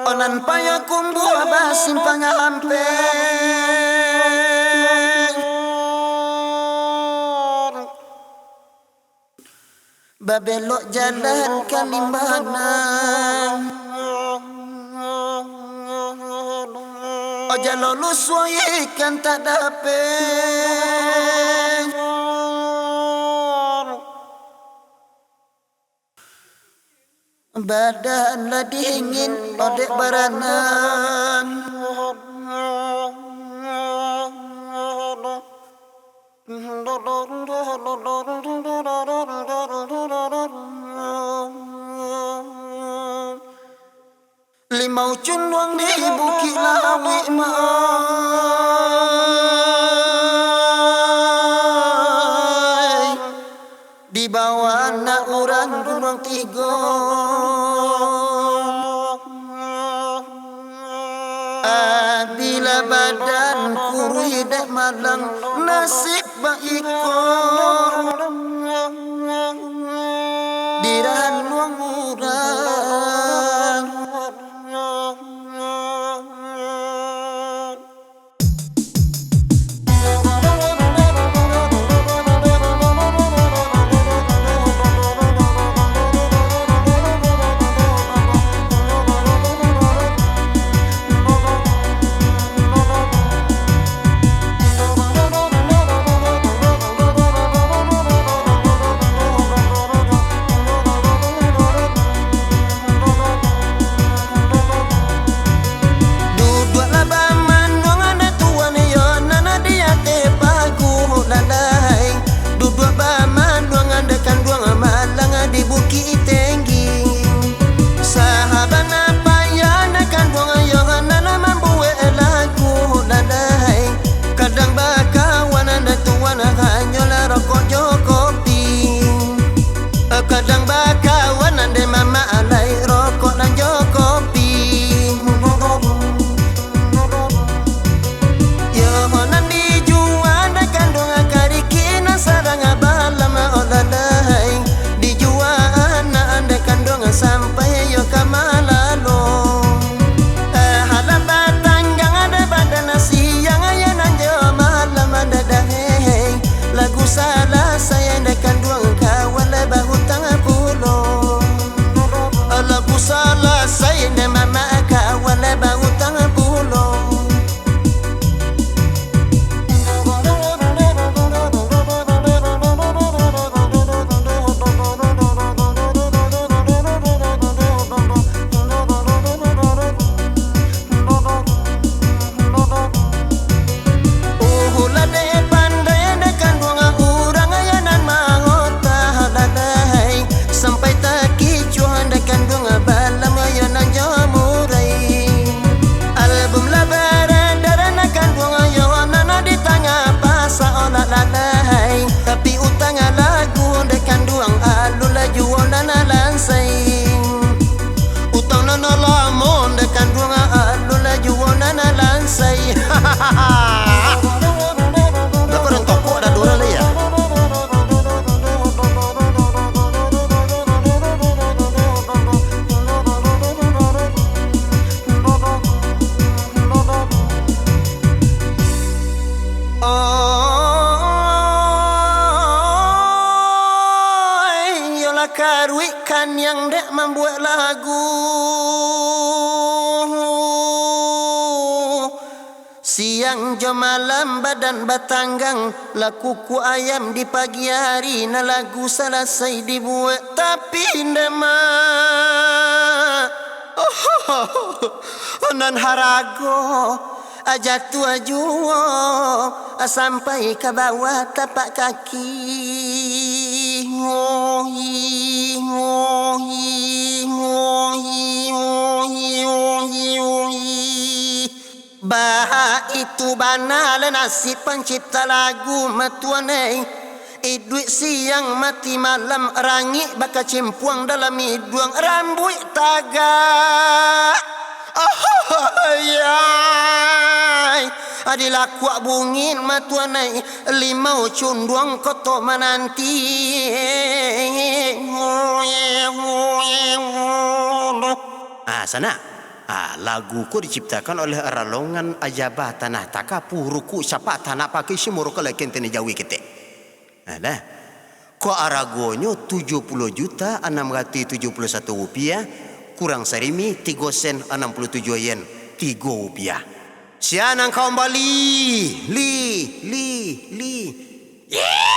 Onan payakum buah basim pangampe babelok jalan kalimana oja lulus ikan tak dapet badan lah dingin odek baranan limau cunwang di bukit lawi mai di bawah anak orang gunung tiga bila badan kurui dek malang nasib baiko dirahan luang urang Karwikan yang dek membuat lagu siang jam malam badan batanggang lakuku ayam di pagi hari na lagu selesai dibuat tapi ndema onan harago aja tua juo sampai ke bawah tapak kaki ngohi ngohi ngohi ngohi ngohi Bah itu banal nasib pencipta lagu matuanai. Duit siang mati malam rangi baka cimpuang dalam hidung rambut tagak. Ayai adilah kuak bungin matuanai limau cunduang koto menanti. Sana. Laguku diciptakan oleh Ralongan Ajabah Tanah Taka Puruku siapa tanah pakai semua kalau kentene jawi kita. Nah, ko aragonyo 70.671 rupiah kurang sarimi 3 sen 67 yen 3 rupiah. Sianang kau bali li. Yeah!